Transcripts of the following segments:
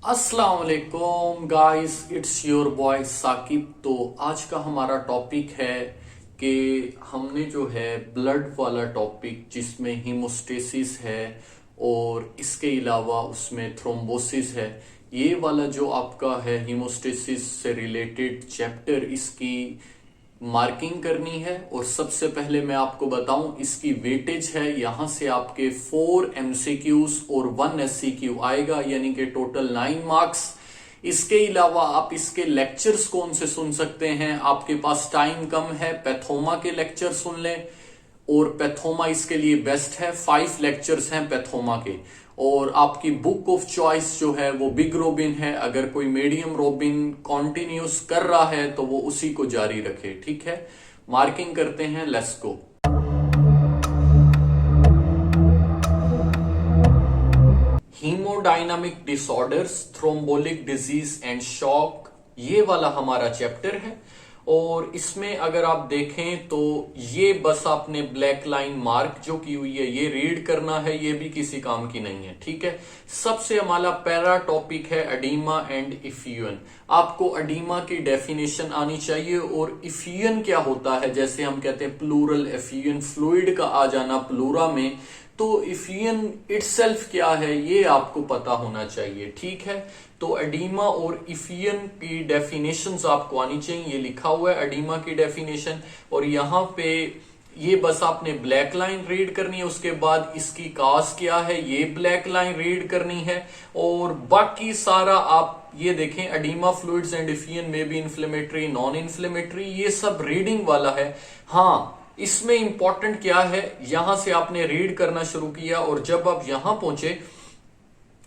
अस्सलाम वालेकुम guys, it's your boy Saqib. तो आज का हमारा टॉपिक है कि हमने जो है ब्लड वाला टॉपिक जिसमें हीमोस्टेसिस है और इसके अलावा उसमें थ्रोम्बोसिस है, ये वाला जो आपका है हीमोस्टेसिस से रिलेटेड चैप्टर, इसकी मार्किंग करनी है। और सबसे पहले मैं आपको बताऊं इसकी वेटेज है, यहां से आपके 4 एमसीक्यूज और 1 एससीक्यू आएगा, यानी कि टोटल 9 मार्क्स। इसके अलावा आप इसके लेक्चर्स कौन से सुन सकते हैं, आपके पास टाइम कम है, पैथोमा के लेक्चर सुन लें। और पैथोमा इसके लिए बेस्ट है, 5 लेक्चर्स हैं पैथोमा के। और आपकी बुक ऑफ चॉइस जो है वो बिग रोबिन है। अगर कोई मीडियम रोबिन कॉन्टिन्यूस कर रहा है तो वो उसी को जारी रखे, ठीक है। मार्किंग करते हैं, let's go. Haemodynamic disorders, thromboembolic disease and shock, ये वाला हमारा चैप्टर है। और इसमें अगर आप देखें तो ये बस आपने ब्लैक लाइन मार्क जो की हुई है ये रीड करना है, ये भी किसी काम की नहीं है, ठीक है। सबसे हमारा पहला टॉपिक है एडीमा एंड इफ्यूजन। आपको एडीमा की डेफिनेशन आनी चाहिए। और इफ्यूजन क्या होता है, जैसे हम कहते हैं प्लूरल इफ्यूजन, फ्लूइड का आ जाना प्लूरा में, तो इफ्यूजन इटसेल्फ क्या है ये आपको पता होना चाहिए, ठीक है। तो एडीमा और इफ्यूजन की डेफिनेशंस आपको आनी चाहिए। ये लिखा हुआ है एडीमा की डेफिनेशन, और यहां पे ये बस आपने ब्लैक लाइन रीड करनी है। उसके बाद इसकी काज क्या है ये ब्लैक लाइन रीड करनी है। और बाकी सारा आप ये देखें, एडीमा फ्लूइड्स एंड इफ्यूजन में भी इन्फ्लेमेटरी, नॉन इन्फ्लेमेटरी, ये सब रीडिंग वाला है। हाँ, इसमें इंपॉर्टेंट क्या है, यहां से आपने रीड करना शुरू किया और जब आप यहां पहुंचे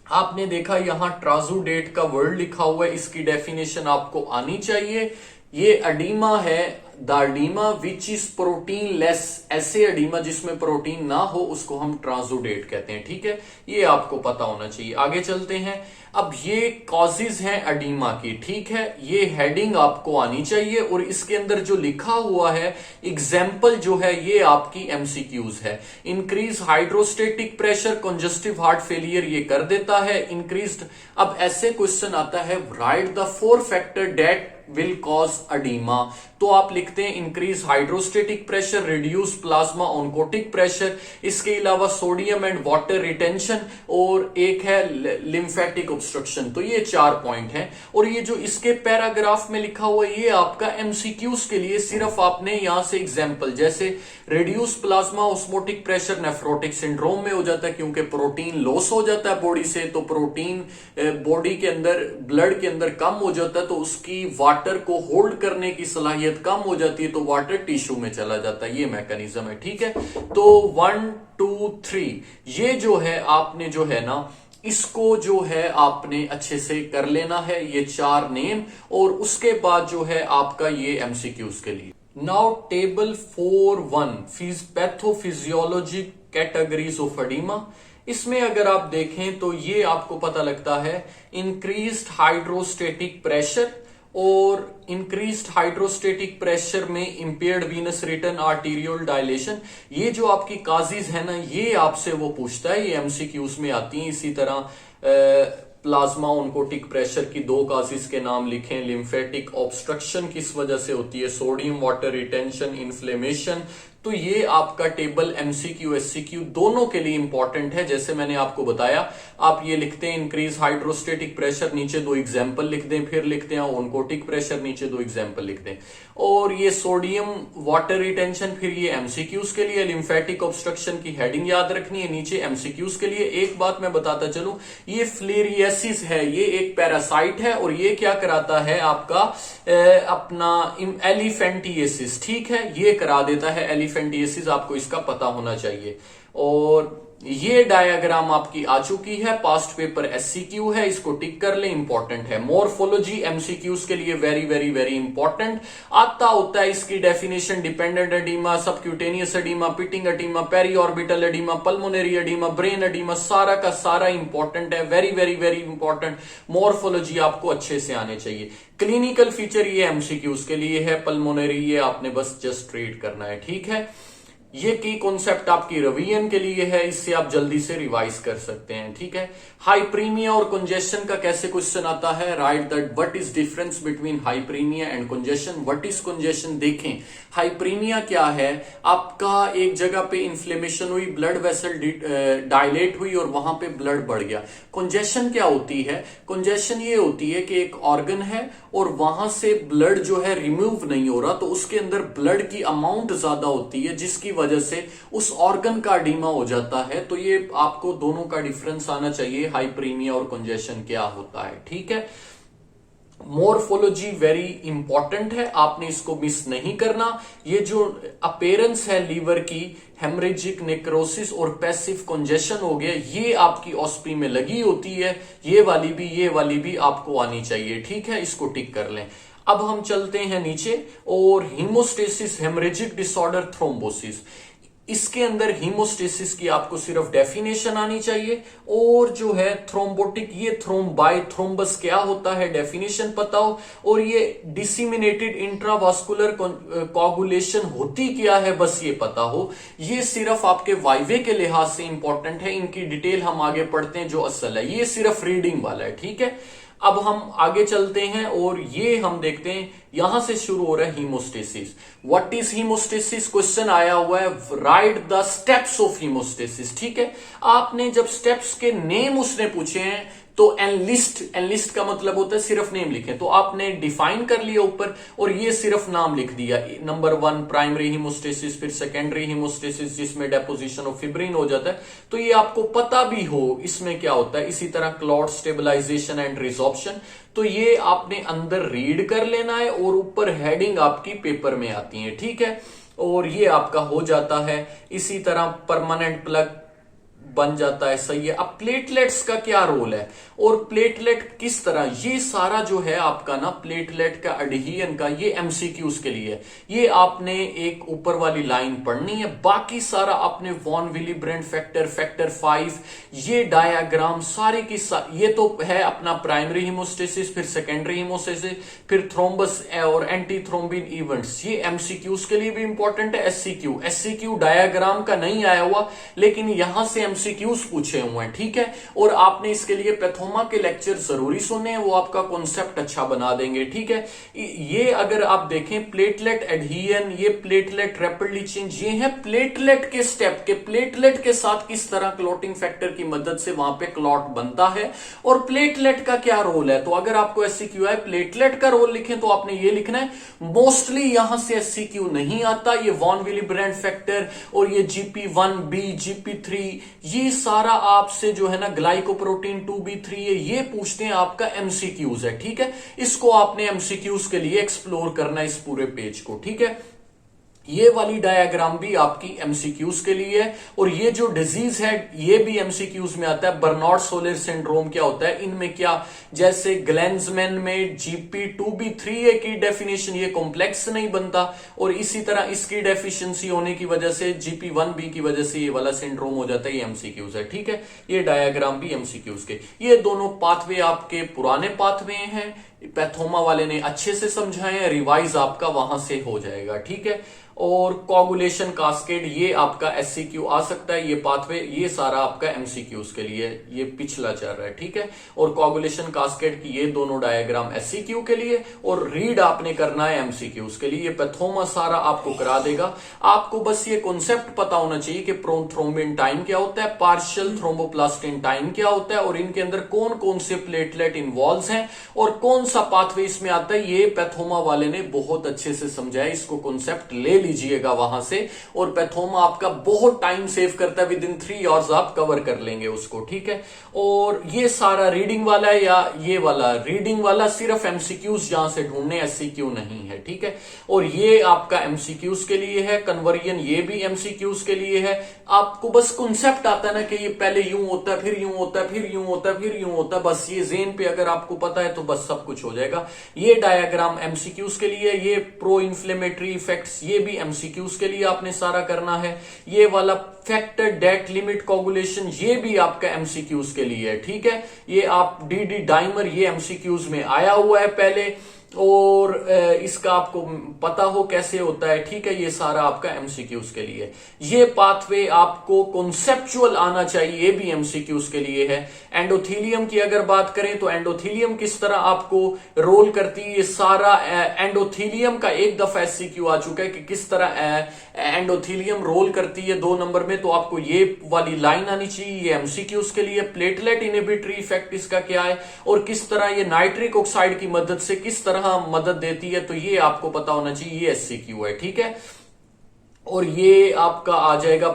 आपने देखा यहां ट्राजुडेट का वर्ड लिखा हुआ है, इसकी डेफिनेशन आपको आनी चाहिए। ये एडीमा है, the edema which is protein less, ऐसे एडीमा जिसमें प्रोटीन ना हो उसको हम ट्राजुडेट कहते हैं, ठीक है। ये आपको पता होना चाहिए। आगे चलते हैं। अब ये कॉजेज हैं एडीमा की, ठीक है। ये हेडिंग आपको आनी चाहिए और इसके अंदर जो लिखा हुआ है एग्जाम्पल जो है ये आपकी एमसीक्यूज है। Increase hydrostatic pressure, congestive heart failure ये कर देता है। इंक्रीज्ड, अब ऐसे क्वेश्चन आता है right the 4 factor that will cause edema, तो आप लिखते हैं increase hydrostatic pressure, reduce plasma oncotic pressure, इसके अलावा सोडियम एंड वाटर रिटेंशन, और एक है लिम्फेटिक ऑब्स्ट्रक्शन। तो ये 4 पॉइंट हैं। और ये जो इसके पैराग्राफ में लिखा हुआ है ये आपका एमसीक्यूज के लिए, सिर्फ आपने यहां से एग्जाम्पल, जैसे reduce plasma osmotic pressure nephrotic syndrome में हो जाता है क्योंकि प्रोटीन लॉस हो जाता है बॉडी से, तो प्रोटीन बॉडी के अंदर, ब्लड के अंदर कम हो जाता है, तो उसकी वाटर को होल्ड करने की सलाहियत कम हो जाती है, तो वाटर टिश्यू में चला जाता है। ये मैकेनिज्म है, ठीक है। तो 1 2 3 ये जो है आपने जो है ना इसको जो है आपने अच्छे से कर लेना है, ये 4 नेम। और उसके बाद जो है आपका ये एमसीक्यूज के लिए। Now table 4.1 pathophysiology categories of edema. इसमें अगर आप देखें तो ये आपको पता लगता है इंक्रीज्ड हाइड्रोस्टेटिक प्रेशर, और इंक्रीज्ड हाइड्रोस्टेटिक प्रेशर में impaired venous return arterial dilation, ये जो आपकी काजीज है ना ये आपसे वो पूछता है, ये एमसीक्यूज में आती है। इसी तरह प्लाज्मा ऑनकोटिक प्रेशर की 2 काजीज के नाम लिखें। लिम्फेटिक ऑब्स्ट्रक्शन किस वजह से होती है, सोडियम वाटर रिटेंशन, इन्फ्लेमेशन। तो ये आपका टेबल एमसीक्यू एससीक्यू दोनों के लिए इंपॉर्टेंट है। जैसे मैंने आपको बताया, आप ये लिखते हैं इंक्रीज हाइड्रोस्टेटिक प्रेशर, नीचे 2 एग्जांपल लिख दें, फिर लिखते हैं ऑनकोटिक प्रेशर, नीचे 2 एग्जांपल लिख दें। और ये सोडियम वाटर रिटेंशन, फिर ये एमसीक्यूज के लिए। लिम्फेटिक ऑब्स्ट्रक्शन की हेडिंग याद रखनी है, नीचे एमसीक्यूज के लिए। एक बात मैं बताता चलूं, ये फ्लेरियसिस है, ये एक पैरासाइट है और ये क्या कराता है आपका अपना एलिफेंटिएसिस, ठीक है, ये करा देता है एलिफेंटिएसिस, आपको इसका पता होना चाहिए। और ये डायग्राम आपकी आ चुकी है, पास्ट पेपर एससीक्यू है, इसको टिक कर ले, इंपॉर्टेंट है। मोर्फोलॉजी एमसीक्यूज के लिए वेरी वेरी वेरी इंपॉर्टेंट आता होता है। इसकी definition dependent edema, subcutaneous edema, pitting edema, periorbital edema, pulmonary edema, brain edema, सारा का सारा इंपॉर्टेंट है, very very very important. Morphology आपको अच्छे से आने चाहिए। क्लिनिकल फीचर ये एमसीक्यूज के लिए है, पल्मोनरी ये आपने बस जस्ट रीड करना है, ठीक है। ये की कॉन्सेप्ट आपकी रिवीजन के लिए है, इससे आप जल्दी से रिवाइज कर सकते हैं। ठीक है, हाइप्रीमिया और कंजेशन का कैसे क्वेश्चन आता है, right that what is difference between hyperaemia and congestion. What is congestion, देखें हाइप्रीमिया क्या है, आपका एक जगह पे इन्फ्लेमेशन हुई, ब्लड वेसल डायलेट हुई और वहां पे ब्लड बढ़ गया। कंजेशन क्या होती है, कंजेशन ये होती है कि एक ऑर्गन है और वहां से ब्लड जो है रिमूव नहीं हो रहा, तो उसके अंदर ब्लड की अमाउंट ज्यादा होती है जिसकी वजह से उस ऑर्गन का एडीमा हो जाता है। तो ये आपको दोनों का डिफरेंस आना चाहिए, हाइप्रीमिया और कंजेशन क्या होता है। ठीक है, मोर्फोलॉजी वेरी इंपॉर्टेंट है, आपने इसको मिस नहीं करना। ये जो अपेयरेंस है लीवर की, हेमरेजिक नेक्रोसिस और पैसिव कंजेशन हो गया, ये आपकी ऑस्पी में लगी होती है, ये वाली भी आपको आनी चाहिए। ठीक है, इसको टिक कर लें। अब हम चलते हैं नीचे, और हीमोस्टेसिस, हेमरेजिक डिसऑर्डर, थ्रोम्बोसिस, इसके अंदर हीमोस्टेसिस की आपको सिर्फ डेफिनेशन आनी चाहिए, और जो है थ्रोम्बोटिक, ये थ्रोम्बाई थ्रोम्बस क्या होता है डेफिनेशन पता हो, और ये डिसिमिनेटेड इंट्रावास्कुलर कोगुलेशन होती क्या है बस ये पता हो। ये सिर्फ आपके वाइवे के लिहाज से इंपॉर्टेंट है, इनकी डिटेल हम आगे पढ़ते हैं जो असल है, ये सिर्फ रीडिंग वाला है। ठीक है, अब हम आगे चलते हैं और ये हम देखते हैं, यहां से शुरू हो रहा है haemostasis. What is haemostasis, question आया हुआ है, right the steps of haemostasis. ठीक है, आपने जब स्टेप्स के नेम उसने पूछे हैं तो एनलिस्ट का मतलब होता है सिर्फ नेम लिखे, तो आपने डिफाइन कर लिया ऊपर और ये सिर्फ नाम लिख दिया। नंबर 1 प्राइमरी हीमोस्टेसिस, फिर सेकेंडरी हीमोस्टेसिस जिसमें डेपोजिशन ऑफ फिब्रिन हो जाता है, तो ये आपको पता भी हो इसमें क्या होता है। इसी तरह क्लॉट स्टेबलाइजेशन एंड रिजॉर्प्शन, तो ये आपने अंदर रीड कर लेना है और ऊपर हेडिंग आपकी पेपर में आती है। ठीक है, और ये आपका हो जाता है। इसी तरह परमानेंट प्लग बन जाता है, सही है। अब प्लेटलेट्स का क्या रोल है और प्लेटलेट किस तरह, ये सारा जो है आपका ना प्लेटलेट का एडहियन का, ये एमसीक्यूज के लिए, ये आपने एक ऊपर वाली लाइन पढ़नी है, बाकी सारा आपने वॉन विलीब्रेंट फैक्टर, फैक्टर 5, ये डायग्राम सारे की ये तो है अपना प्राइमरी हीमोस्टेसिस, फिर सेकेंडरी हीमोस्टेसिस, फिर थ्रोम्बस और एंटी थ्रोम्बिन इवेंट्स, ये एमसीक्यूज के लिए भी इंपॉर्टेंट है। एससीक्यू डायग्राम का नहीं आया हुआ, लेकिन यहां से एमसीक्यूज पूछे हुए हैं। ठीक है, और आपने इसके लिए पैथोमा के लेक्चर जरूरी सुने हैं, वो आपका कॉन्सेप्ट अच्छा बना देंगे। ठीक है, ये अगर आप देखें प्लेटलेट एडहियन, ये प्लेटलेट रैपिडली चेंज, ये है प्लेटलेट के स्टेप के, प्लेटलेट के साथ किस तरह क्लॉटिंग फैक्टर की मदद से वहां पे क्लॉट बनता है और प्लेटलेट का क्या रोल है। तो अगर आपको एससीक्यू है प्लेटलेट का रोल लिखें तो आपने ये लिखना है। मोस्टली यहां से एससीक्यू नहीं आता, ये वॉन विलीब्रेंट फैक्टर और ये GP1B, GP3, ये सारा आपसे जो है ना ग्लाइकोप्रोटीन 2B3, ये पूछते हैं, आपका एमसीक्यूज है। ठीक है, इसको आपने एमसीक्यूज के लिए एक्सप्लोर करना है इस पूरे पेज को। ठीक है, ये वाली डायग्राम भी आपकी एमसीक्यूज के लिए है, और ये जो डिजीज है ये भी एमसीक्यूज में आता है। बर्नार्ड सोलर सिंड्रोम क्या होता है, इनमें क्या, जैसे ग्लेंजमैन में GP2B3 की डेफिनेशन, ये कॉम्प्लेक्स नहीं बनता, और इसी तरह इसकी डेफिशिएंसी होने की वजह से GP1B की वजह से ये वाला सिंड्रोम हो जाता है, ये एमसीक्यूज है। ठीक है, ये डायग्राम भी एमसीक्यूज के, ये दोनों पाथवे आपके पुराने पाथवे हैं, पैथोमा वाले ने अच्छे से समझाए, रिवाइज आपका वहां से हो जाएगा। ठीक है, और कोगुलेशन कास्केड, ये आपका एससीक्यू आ सकता है, ये पाथवे, ये सारा आपका एमसीक्यूज के लिए, ये पिछला चल रहा है। ठीक है, और कोगुलेशन कास्केड की ये दोनों डायग्राम एससीक्यू के लिए, और रीड आपने करना है एमसीक्यूज के लिए। ये पैथोमा सारा आपको करा देगा, आपको बस ये कॉन्सेप्ट पता होना चाहिए कि प्रोथ्रोम्बिन टाइम क्या होता है, पार्शियल थ्रोम्बोप्लास्टिन टाइम क्या होता है, और इनके अंदर कौन कौन से प्लेटलेट इन्वॉल्व हैं और कौन सा पाथवे इसमें आता है, ये पैथोमा वाले ने बहुत अच्छे से समझाया। इसको कॉन्सेप्ट ले लीजिएगा वहां से, और पैथोमा आपका बहुत टाइम सेव करता है, विद इन 3 आवर्स आप कवर कर लेंगे उसको। ठीक है, और ये सारा रीडिंग वाला है, या ये वाला रीडिंग वाला सिर्फ एमसीक्यूज यहां से ढूंढने, एससीक्यू नहीं है। ठीक है, और ये आपका एमसीक्यूज के लिए है, कन्वर्जन ये भी एमसीक्यूज के लिए है। आपको बस कॉन्सेप्ट आता है ना कि ये पहले यूं होता है, फिर यूं होता है, फिर यूं होता है, फिर यूं होता है, बस ये जेन पे अगर आपको पता है तो बस सब कुछ हो जाएगा। ये डायग्राम एमसीक्यूज के लिए, ये प्रो इन्फ्लेमेटरी इफेक्ट्स, ये भी एमसीक्यूज के लिए आपने सारा करना है। ये वाला फैक्टर डेट लिमिट कोगुलेशन, ये भी आपका एमसीक्यूज के लिए है। ठीक है, ये आप डी डाइमर, ये एमसीक्यूज में आया हुआ है पहले। और इसका आपको पता हो कैसे होता है, ठीक है। ये सारा आपका एमसीक्यूज के लिए। ये पाथवे आपको कॉन्सेप्चुअल आना चाहिए, ये भी एमसीक्यूज के लिए है। एंडोथीलियम की अगर बात करें तो एंडोथीलियम किस तरह आपको रोल करती है, ये सारा एंडोथीलियम का एक दफा एससीक्यू आ चुका है कि किस तरह एंडोथीलियम रोल करती है 2 नंबर में, तो आपको ये वाली लाइन आनी चाहिए। ये एमसीक्यूज के लिए। प्लेटलेट इनहिबिटरी इफेक्ट इसका क्या है और किस तरह ये नाइट्रिक ऑक्साइड की मदद से किस तरह मदद देती है, तो ये आपको पता होना चाहिए। ये एससीक्यू है, ठीक है। और ये आपका आ जाएगा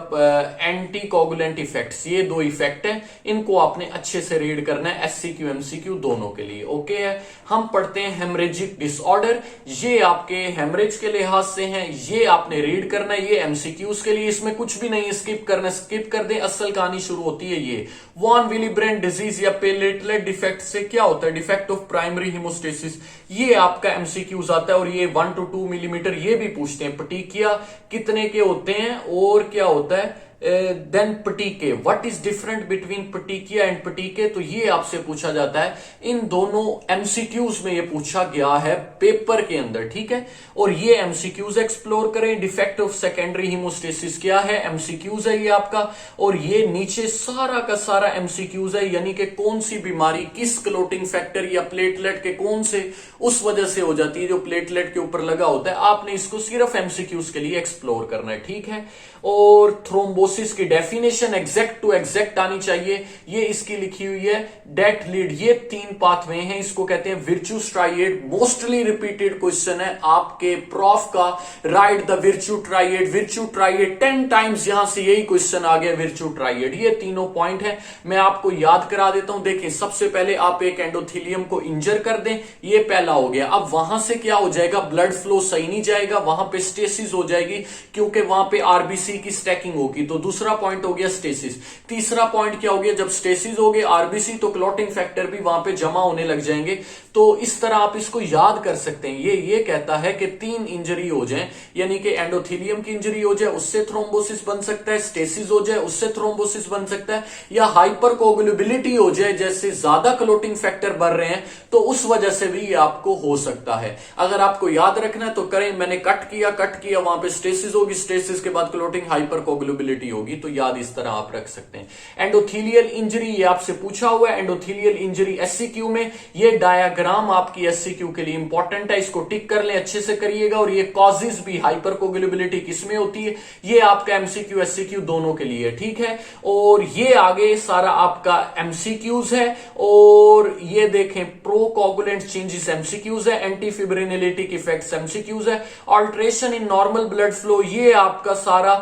एंटी कोगुलेंट इफेक्ट्स। ये 2 इफेक्ट हैं, इनको आपने अच्छे से रीड करना है एससीक्यू एमसीक्यू दोनों के लिए। ओके है। हम पढ़ते हैं हेमरेजिक डिसऑर्डर। ये आपके हेमरेज के लिहाज से हैं, ये आपने रीड करना है। ये एमसीक्यूज के लिए, इसमें कुछ भी नहीं स्किप करना, स्किप कर दें। असल कहानी शुरू होती है ये वॉन विलीब्रेंट डिजीज या प्लेटलेट डिफेक्ट से। क्या होता है? Defect of primary हिमोस्टेसिस। ये आपका एमसीक्यूज आता है और ये 1 to 2 मिलीमीटर। ये भी पूछते हैं पटीकिया कितने के होते हैं और क्या होता है then petechiae. What is different between petechia and petechiae, तो ये आपसे पूछा जाता है। इन दोनों एमसीक्यूज में ये पूछा गया है पेपर के अंदर, ठीक है। और ये एमसीक्यूज एक्सप्लोर करें। डिफेक्ट ऑफ सेकेंडरी हिमोस्टेसिस क्या है? एमसीक्यूज है ये आपका। और ये नीचे सारा का सारा एमसीक्यूज है, यानी कि कौन सी बीमारी किस क्लोटिंग फैक्टर या प्लेटलेट के कौन से उस वजह से हो जाती है जो प्लेटलेट के ऊपर लगा होता है। आपने इसको सिर्फ एमसीक्यूज के लिए एक्सप्लोर करना है, ठीक है। और थ्रोम्बोसिस की डेफिनेशन एग्जैक्ट टू एग्जैक्ट आनी चाहिए। ये इसकी लिखी हुई है डेट लीड। ये 3 पाथवे हैं, इसको कहते हैं विर्चू ट्राइएड। मोस्टली रिपीटेड क्वेश्चन है आपके प्रॉफ का। Right the विर्चू triad. विर्चू triad 10 times यहां से यही क्वेश्चन आ गया, विर्चू ट्राइएड। ये तीनों पॉइंट है, मैं आपको याद करा देता हूं। देखिए, सबसे पहले आप एक एंडोथीलियम को इंजर कर दें, ये पहला हो गया। अब वहां से क्या हो जाएगा? ब्लड फ्लो सही नहीं जाएगा, वहां पे स्टेसिस हो जाएगी, क्योंकि वहां पे आरबीसी की स्टैकिंग होगी। तो दूसरा पॉइंट हो गया स्टेसिस। तीसरा पॉइंट क्या हो गया? जब स्टेसिस हो गए आरबीसी, तो क्लॉटिंग फैक्टर भी वहां पे जमा होने लग जाएंगे। तो इस तरह आप इसको याद कर सकते हैं। ये कहता है कि 3 इंजरी हो जाए, यानी कि एंडोथीलियम की इंजरी हो जाए, उससे थ्रोम्बोसिस बन सकता है। स्टेसिस हो जाए, उससे थ्रोम्बोसिस बन सकता है। या हाइपर कोगुलेबिलिटी हो जाए, जैसे ज्यादा क्लॉटिंग फैक्टर बढ़ रहे हैं, तो उस वजह से भी ये आपको हो सकता है। अगर आपको याद रखना है तो करें। मैंने कट किया, वहां पे स्टेसिस होगी, स्टेसिस के बाद क्लॉटिंग हाइपर कोगुलेबिलिटी होगी, तो याद इस तरह आप रख सकते हैं। एंडोथीलियल इंजरी, ये आपसे पूछा हुआ है। एंडोथीलियल इंजरी एससीक्यू में, ये डायग्राम आपकी एससीक्यू के लिए इंपॉर्टेंट है, इसको टिक कर लें, अच्छे से करिएगा। और ये कॉजेज भी, हाइपर कोगुलेबिलिटी किसमें होती है, ये आपका एमसीक्यू एससीक्यू दोनों के लिए, ठीक है। और ये आगे सारा आपका एमसीक्यूज है। और ये देखें, प्रो कोगुलेंट चेंजेस एमसीक्यूज है, एंटी फिब्रिनोलिटिक इफेक्ट्स एमसीक्यूज है, alteration in normal blood flow, ये आपका सारा,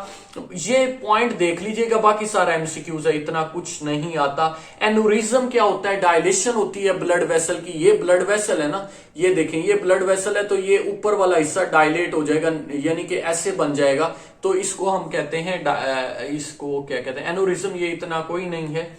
ये पॉइंट देख लीजिएगा। बाकी सारा एमसीक्यूज है, इतना कुछ नहीं आता। एनुरिज्म क्या होता है? डायलेशन होती है ब्लड वेसल की। ये ब्लड वेसल है ना, ये देखें, ये ब्लड वेसल है, तो ये ऊपर वाला हिस्सा डायलेट हो जाएगा, यानी कि ऐसे बन जाएगा। तो इसको हम कहते हैं, इसको क्या कहते हैं? एनुरिज्म। ये इतना कोई नहीं है,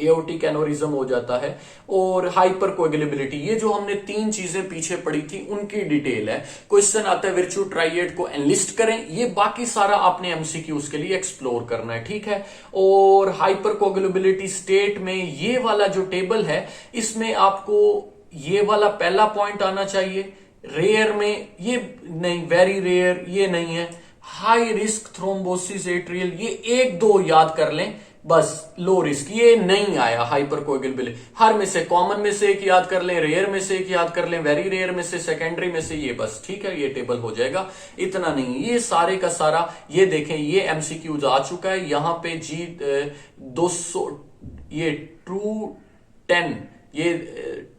एओर्टिक एनोरिज्म हो जाता है। और हाइपर कोएगुलेबिलिटी, ये जो हमने 3 चीजें पीछे पढ़ी थी उनकी डिटेल है। क्वेश्चन आता है विर्चू ट्राइएड को एनलिस्ट करें। ये बाकी सारा आपने एमसीक्यूज के लिए एक्सप्लोर करना है, ठीक है। और हाइपर कोएगुलेबिलिटी स्टेट में ये वाला जो टेबल है, इसमें आपको ये वाला पहला पॉइंट आना चाहिए। रेयर में ये नहीं, वेरी रेयर ये नहीं है। हाई रिस्क थ्रोम्बोसिस एट्रियल, ये 1-2 याद कर लें बस। लो रिस्क ये नहीं आया। हाइपर कोएगुलेबिलिटी हर में से, कॉमन में से एक याद कर लें, रेयर में से एक याद कर लें, वेरी रेयर में से, सेकेंडरी में से, ये बस, ठीक है। ये टेबल हो जाएगा, इतना नहीं। ये सारे का सारा, ये देखें, ये एमसीक्यूज आ चुका है। यहां पे जी 200, ये 210, ये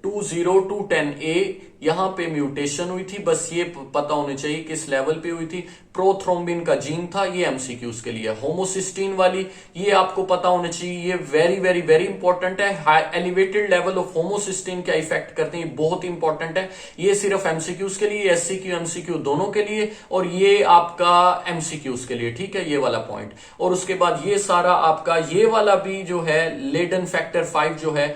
20210A, यहां पे म्यूटेशन हुई थी, बस ये पता होने चाहिए किस लेवल पे हुई थी। प्रोथ्रोम्बिन का जीन था, ये एमसीक्यूज के लिए। होमोसिस्टीन वाली, ये आपको पता होना चाहिए, ये वेरी वेरी वेरी इंपॉर्टेंट है। High elevated level of homocysteine क्या इफेक्ट करते हैं, बहुत इंपॉर्टेंट है। ये सिर्फ एमसीक्यूज के लिए, एससीक्यू एमसीक्यू दोनों के लिए, और ये आपका एमसीक्यूज के लिए, ठीक है, ये वाला पॉइंट। और उसके बाद ये सारा आपका, ये वाला भी जो है, लेडन फैक्टर 5 जो है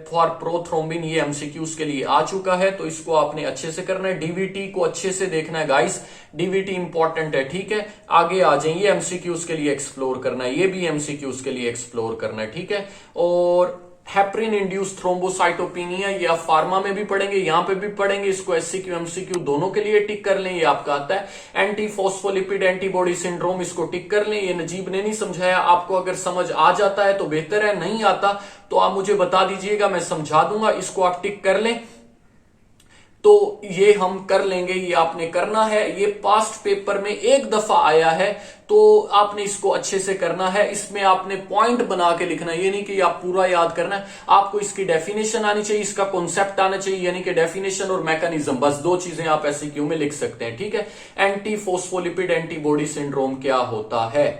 फॉर प्रोथ्रोम्बिन, ये एमसीक्यूज के लिए आ चुका है। तो इसको आपने अच्छे से करना है। डीवीटी को अच्छे से देखना है गाइस, डीवीटी इंपॉर्टेंट है, ठीक है। आगे आ जाए, ये एमसीक्यूज के लिए एक्सप्लोर करना है, ये भी एमसीक्यूज के लिए एक्सप्लोर करना है, ठीक है। और हेपरिन इंड्यूस थ्रोम्बोसाइटोपिनिया, ये आप फार्मा में भी पढ़ेंगे, यहां पे भी पढ़ेंगे, इसको एससीक्यू एमसीक्यू दोनों के लिए टिक कर लें, ये आपका आता है। एंटी फॉस्फोलिपिड एंटीबॉडी सिंड्रोम, इसको टिक कर लें, ये नजीब ने नहीं समझाया, आपको अगर समझ आ जाता है तो बेहतर है, नहीं आता तो आप मुझे बता दीजिएगा, मैं समझा दूंगा, इसको आप टिक कर लें। तो ये हम कर लेंगे, ये आपने करना है, ये पास्ट पेपर में एक दफा आया है तो आपने इसको अच्छे से करना है। इसमें आपने पॉइंट बना के लिखना है, ये नहीं कि आप पूरा याद करना है, आपको इसकी डेफिनेशन आनी चाहिए, इसका कॉन्सेप्ट आना चाहिए, यानी कि डेफिनेशन और मैकेनिज्म, बस दो चीजें आप एससीक्यू में लिख सकते हैं, ठीक है। एंटी फोस्फोलिपिड एंटीबॉडी सिंड्रोम क्या होता है,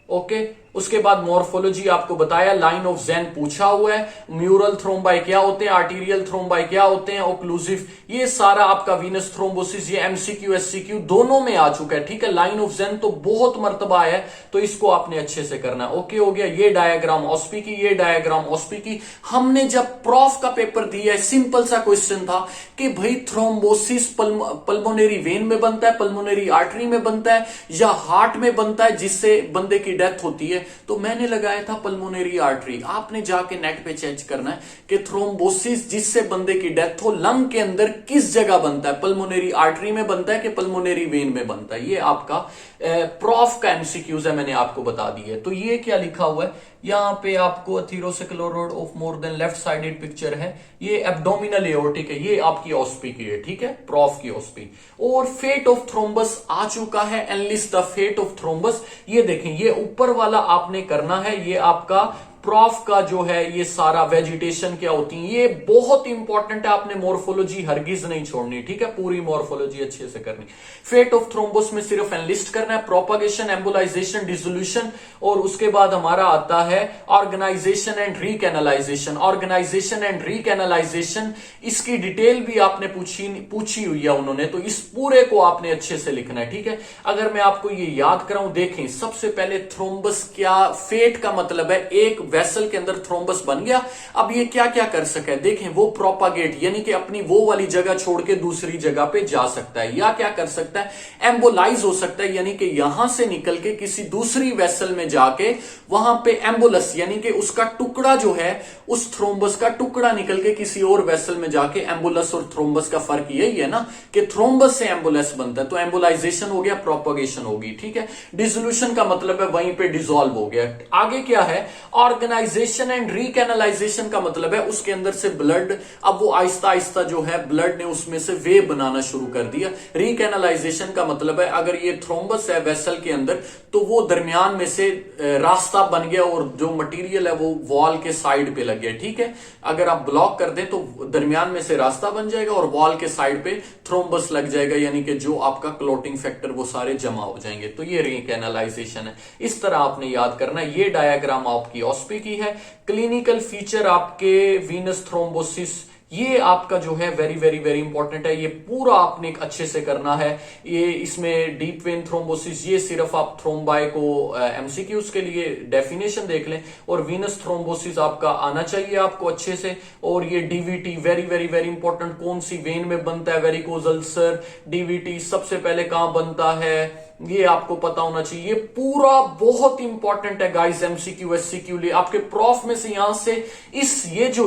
ओके। उसके बाद मॉर्फोलॉजी आपको बताया, लाइन ऑफ ज़ेन पूछा हुआ है, म्यूरल थ्रोम्बाई क्या होते हैं, आर्टीरियल थ्रोम्बाई क्या होते हैं, ओक्लूसिव, ये सारा आपका वीनस थ्रोम्बोसिस, ये एमसीक्यू एससीक्यू दोनों में आ चुका है, ठीक है। लाइन ऑफ ज़ेन तो बहुत मर्तबा है, तो इसको आपने अच्छे से करना है, ओके हो गया। ये डायग्राम ऑस्पी की, ये डायग्राम ऑस्पी की। हमने जब प्रॉफ का पेपर दिया है, सिंपल सा क्वेश्चन था कि भाई थ्रोम्बोसिस पल्मोनरी वेन में बनता है, पल्मोनरी आर्टरी में बनता है, या हार्ट में बनता है जिससे बंदे की डेथ होती है, तो मैंने लगाया था पल्मोनरी आर्टरी। आपने जाके नेट पे चेक करना है कि थ्रोम्बोसिस जिससे बंदे की डेथ हो लंग के अंदर किस जगह बनता है, पल्मोनरी आर्टरी में बनता है कि पल्मोनरी वेन में बनता है। ये आपका प्रॉफ का एमसीक्यूज है, मैंने आपको बता दी है। तो ये क्या लिखा हुआ है यहां पे आपको, atherosclerosis of more than left sided picture है, ये एब्डोमिनल एओर्टिक है, ये आपकी ऑस्पी की है, ठीक है, प्रॉफ की ऑस्पी। और फेट ऑफ थ्रोम्बस आ चुका है, enlist the fate of thrombus, ये देखें, ये ऊपर वाला आपने करना है, ये आपका प्रॉफ का जो है, ये सारा वेजिटेशन क्या होती है, ये बहुत इंपॉर्टेंट है, आपने मॉर्फोलॉजी हरगिज नहीं छोड़नी, ठीक है, पूरी मॉर्फोलॉजी अच्छे से करनी। फेट ऑफ थ्रोम्बोस में सिर्फ एनलिस्ट करना है, प्रोपागेशन, एम्बोलाइजेशन, डिसोल्यूशन, और उसके बाद हमारा आता है ऑर्गेनाइजेशन एंड रीकैनलाइजेशन। ऑर्गेनाइजेशन एंड रीकैनलाइजेशन, इसकी डिटेल भी आपने पूछी हुई है उन्होंने, तो इस पूरे को आपने अच्छे से लिखना है, ठीक है। अगर मैं आपको ये याद कराऊं, देखें, सबसे पहले थ्रोम्बस क्या, फेट का मतलब है एक वेसल के अंदर थ्रोम्बस बन गया, अब ये क्या क्या कर सके, देखें, वो प्रोपागेट यानी कि अपनी वो वाली जगह छोड़ के दूसरी जगह पे जा सकता है, या क्या कर सकता है, एम्बोलाइज हो सकता है, यानी कि यहां से निकल के किसी दूसरी वेसल में जाके वहां पे एम्बुलस, यानी कि उसका टुकड़ा जो है, उस थ्रोम्बस का टुकड़ा निकल के किसी और वेसल में जाके, एम्बुलस और थ्रोम्बस का फर्क यही है ना कि थ्रोम्बस से एम्बुलस बनता है, तो एम्बोलाइजेशन हो गया, प्रोपागेशन होगी, ठीक है। डिसोल्यूशन का मतलब है वहीं पे डिसॉल्व हो गया। आगे क्या है, ऑर्गेनाइजेशन एंड रीकैनलाइजेशन का मतलब है उसके अंदर से ब्लड, अब वो आहिस्ता आहिस्ता जो है ब्लड ने उसमें से वेव बनाना शुरू कर दिया। रीकैनलाइजेशन का मतलब है अगर ये थ्रोम्बस है वेसल के अंदर, तो वो दरमियान में से रास्ता बन गया और जो मटेरियल है वो वॉल के साइड पे लग गया, ठीक है। अगर आप ब्लॉक कर दें तो दरमियान में से रास्ता बन जाएगा और वॉल के साइड पे थ्रोम्बस लग जाएगा, यानी कि जो आपका क्लोटिंग फैक्टर वो सारे जमा हो जाएंगे, तो ये रीकैनलाइजेशन है। इस तरह आपने याद करना है। ये डायग्राम आपकी ऑस्पी की है। क्लिनिकल फीचर आपके वीनस थ्रोम्बोसिस, ये आपका जो है वेरी वेरी वेरी इंपॉर्टेंट है, ये पूरा आपने अच्छे से करना है। ये इसमें डीप वेन थ्रोम्बोसिस, ये सिर्फ आप थ्रोम्बाई को एमसीक्यूज के लिए डेफिनेशन देख लें, और वीनस थ्रोम्बोसिस आपका आना चाहिए आपको अच्छे से। और ये DVT very very very important, कौन सी वेन में बनता है, वेरिकोज अल्सर, डीवीटी सबसे पहले कहां बनता है, ये आपको पता होना चाहिए। ये पूरा बहुत इंपॉर्टेंट है गाइस, एमसीक्यू एससीक्यू लिए आपके प्रॉफ में से, यहां से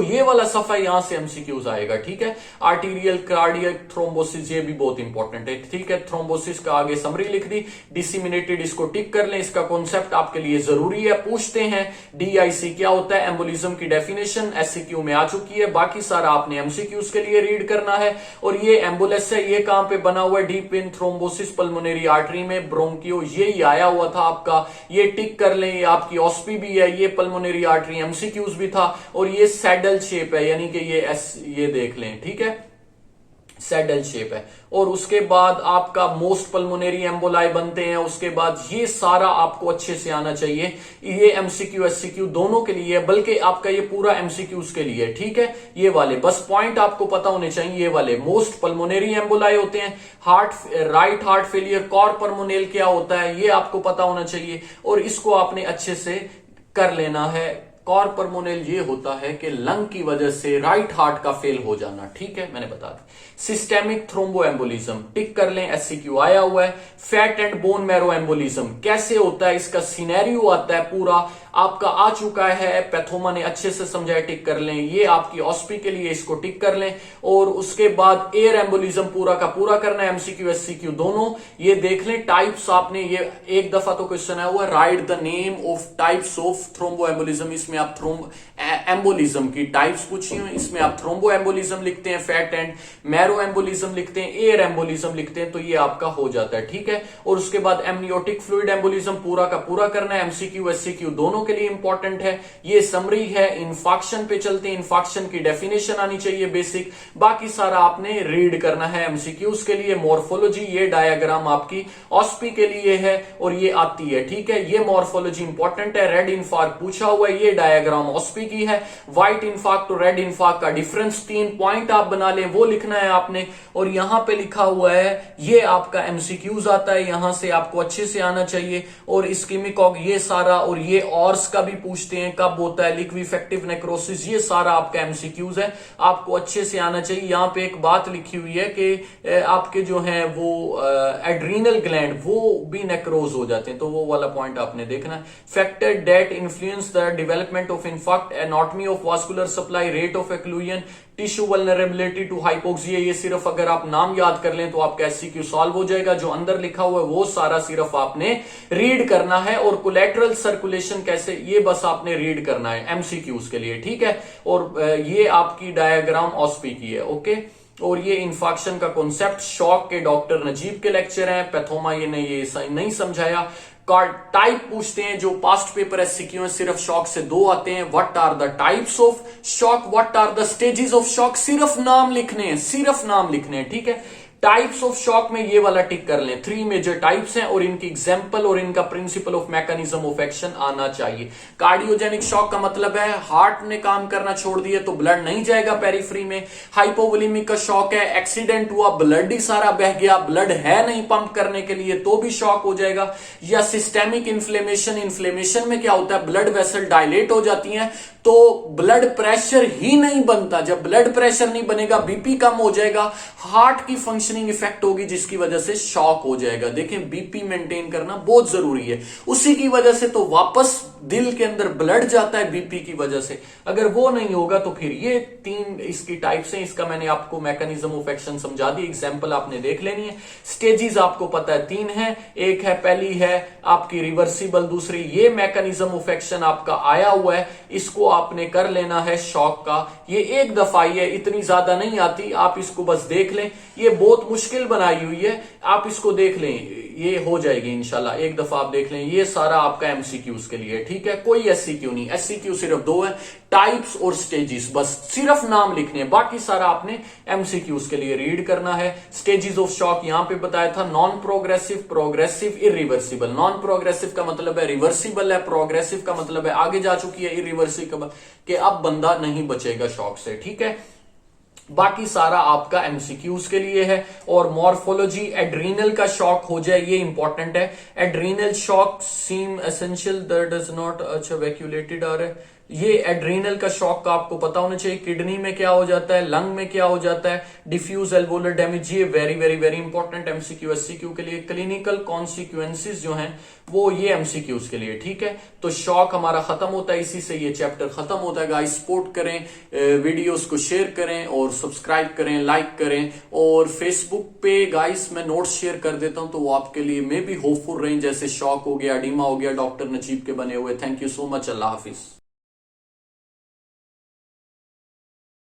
ये वाला सफा यहां से एमसीक्यूज आएगा, ठीक है। आर्टीरियल कार्डियक थ्रोम्बोसिस, ये भी बहुत इंपॉर्टेंट है, ठीक है। थ्रोम्बोसिस का आगे समरी लिख दी, डिसिमिनेटेड इसको टिक कर लें, इसका कॉन्सेप्ट आपके लिए जरूरी है। पूछते हैं डीआईसी क्या होता है, एम्बोलिज्म की डेफिनेशन एससीक्यू में आ चुकी है, बाकी सारा आपने एमसीक्यूज के लिए रीड करना है। और ये एम्बुलेंस है, ये कहां पे बना हुआ है, deep vein thrombosis pulmonary artery में, ब्रोंकियो, ये आया हुआ था आपका, ये टिक कर लें। ये आपकी ऑस्पी भी है, ये पल्मोनरी आर्टरी एमसीक्यूज भी था। और ये सैडल शेप है, यानी कि ये देख लें, ठीक है, सैडल शेप है। और उसके बाद आपका मोस्ट पल्मोनरी एम्बोलाई बनते हैं, उसके बाद ये सारा आपको अच्छे से आना चाहिए। ये एमसीक्यू एससीक्यू दोनों के लिए है, बल्कि आपका ये पूरा एमसीक्यूज के लिए, ठीक है। ये वाले बस पॉइंट आपको पता होने चाहिए, ये वाले मोस्ट पल्मोनरी एम्बोलाई होते हैं। राइट हार्ट फेलियर, कॉर परमोनेल क्या होता है, ये आपको पता होना चाहिए, और इसको आपने अच्छे से कर लेना है। कॉर परमोनेल ये होता है कि लंग की वजह से राइट हार्ट का फेल हो जाना, ठीक है, मैंने बता दी। सिस्टेमिक थ्रोम्बो एम्बोलिज्म टिक कर लें, एससीक्यू आया हुआ है। Fat and bone marrow embolism कैसे होता है, इसका सिनेरियो आता है पूरा। आपका आ चुका है, पैथोमा ने अच्छे से समझाया, टिक कर लें। ये आपकी ऑस्पी के लिए, इसको टिक कर लें। और उसके बाद एयर एम्बोलिज्म पूरा का पूरा करना है, एमसीक्यू एससीक्यू दोनों। ये देख लें टाइप्स, आपने ये एक दफा तो क्वेश्चन आया हुआ, right the name of types of thrombo embolism. इसमें आप एम्बोलिज्म की टाइप्स पूछी हुई, इसमें आप थ्रोम्बो एम्बोलिज्म लिखते हैं, फैट एंड मैरो एम्बोलिज्म लिखते हैं, एयर एम्बोलिज्म लिखते हैं, तो ये आपका हो जाता है, ठीक है। और उसके बाद एमनियोटिक फ्लूइड एम्बोलिज्म पूरा का पूरा करना है, एमसीक्यू एससीक्यू दोनों के लिए इंपॉर्टेंट है। ये समरी है। इन्फॉक्शन पे चलते हैं, इन्फॉक्शन की डेफिनेशन आनी चाहिए बेसिक, बाकी सारा आपने रीड करना है एमसीक्यूज के लिए। मॉर्फोलॉजी, ये डायग्राम आपकी ऑस्पी के लिए है और ये आती है, ठीक है। ये मॉर्फोलॉजी इंपॉर्टेंट है। रेड इन्फार्क्ट पूछा हुआ है, ये डायग्राम ऑस्पी की है। व्हाइट इन्फार्क्ट तो रेड इन्फार्क्ट का डिफरेंस 3 पॉइंट आप बना लें, वो लिखना है आपने। और यहां पे लिखा हुआ है, ये आपका एमसीक्यूज आता है, यहां से आपको अच्छे से आना चाहिए। और इस्कीमिक ये सारा, और ये ऑर्स का भी पूछते हैं कब होता है, लिक्विफेक्टिव नेक्रोसिस, ये सारा आपका एमसीक्यूज है, आपको अच्छे से आना चाहिए। यहां पे एक बात लिखी हुई है कि आपके जो है वो एड्रीनल ग्लैंड वो भी नेक्रोज हो जाते हैं, तो वो वाला पॉइंट आपने देखना है। Factor that influence the development of infarct, anatomy of vascular supply, rate of occlusion, tissue vulnerability to hypoxia. ये सिर्फ अगर आप नाम याद कर लें तो आपका एससीक्यू सॉल्व हो जाएगा। जो अंदर लिखा हुआ है वो सारा सिर्फ आपने रीड करना है। और कोलेटरल सर्कुलेशन कैसे, ये बस आपने रीड करना है एमसीक्यूज के लिए, ठीक है। और ये आपकी डायग्राम ऑस्पी की है, ओके। और ये इन्फॉक्शन का कॉन्सेप्ट शॉक के डॉक्टर नजीब के लेक्चर हैं। पैथोमा ये नहीं समझाया। टाइप पूछते हैं, जो पास्ट पेपर एससीक्यू है, सिर्फ शॉक से 2 आते हैं। What are the types of shock, what are the stages of shock, सिर्फ नाम लिखने हैं, सिर्फ नाम लिखने हैं, ठीक है। टाइप्स ऑफ शॉक में ये वाला टिक कर लें, 3 मेजर टाइप्स हैं और इनकी एग्जांपल और इनका principle of mechanism of action आना चाहिए। कार्डियोजेनिक शॉक का मतलब है हार्ट ने काम करना छोड़ दिया तो ब्लड नहीं जाएगा पेरिफ्री में। हाइपोवोलेमिक का शॉक है, एक्सीडेंट हुआ, ब्लड ही सारा बह गया, ब्लड है नहीं पंप करने के लिए, तो भी शॉक हो जाएगा। या सिस्टेमिक इन्फ्लेमेशन, इन्फ्लेमेशन में क्या होता है, ब्लड वेसल डायलेट हो जाती हैं, तो ब्लड प्रेशर ही नहीं बनता। जब ब्लड प्रेशर नहीं बनेगा, बीपी कम हो जाएगा, हार्ट की फंक्शनिंग इफेक्ट होगी, जिसकी वजह से शॉक हो जाएगा। देखें, बीपी मेंटेन करना बहुत जरूरी है। उसी की वजह से तो वापस दिल के अंदर ब्लड जाता है बीपी की वजह से। अगर वो नहीं होगा तो फिर ये 3 इसकी टाइप्स हैं। इसका मैंने आपको मैकेनिज्म ऑफ एक्शन समझा दी, एग्जांपल आपने देख लेनी है। स्टेजेस आपको पता है 3 है, एक है, पहली है आपकी रिवर्सिबल, दूसरी ये मैकेनिज्म ऑफ एक्शन आपका आया हुआ है, इसको आपने कर लेना है शॉक का। ये एक दफा ही है, इतनी ज्यादा नहीं आती, आप इसको बस देख लें। ये बहुत मुश्किल बनाई हुई है, आप इसको देख लें, ये हो जाएगी इंशाल्लाह। एक दफा आप देख लें, ये सारा आपका एमसीक्यूज के लिए, ठीक है। कोई एससीक्यू नहीं, एससीक्यू सिर्फ 2 है, टाइप्स और स्टेजेस, बस सिर्फ नाम लिखने हैं, बाकी सारा आपने एमसीक्यूज के लिए रीड करना है। स्टेजेस ऑफ शॉक यहां पे बताया था, non progressive, progressive, irreversible. Non progressive का मतलब है रिवर्सिबल है, प्रोग्रेसिव का मतलब है आगे जा चुकी है, इरिवर्सिबल कि अब बंदा नहीं बचेगा शॉक से, ठीक है। बाकी सारा आपका एमसीक्यूज के लिए है। और मॉर्फोलॉजी, एड्रीनल का शॉक हो जाए, ये इंपॉर्टेंट है। Adrenal shock seem essential that does not, अच्छा वैक्यूलेटेड आ रहा है, ये एड्रीनल का शॉक का आपको पता होना चाहिए। किडनी में क्या हो जाता है, लंग में क्या हो जाता है, डिफ्यूज एल्वोलर डैमेज, ये very very very important MCQ SCQ के लिए। क्लिनिकल कॉन्सिक्वेंसेस जो हैं वो ये एमसीक्यूज के लिए, ठीक है। तो शॉक हमारा खत्म होता है, इसी से ये चैप्टर खत्म होता है। गाइस सपोर्ट करें, वीडियोस को शेयर करें और सब्सक्राइब करें, लाइक करें। और फेसबुक पे गाइस मैं नोट्स शेयर कर देता हूं, तो वो आपके लिए मे भी होपफुल रहें, जैसे शॉक हो गया, एडीमा हो गया, डॉक्टर नजीब के बने हुए। Thank you so much, Allah Hafiz.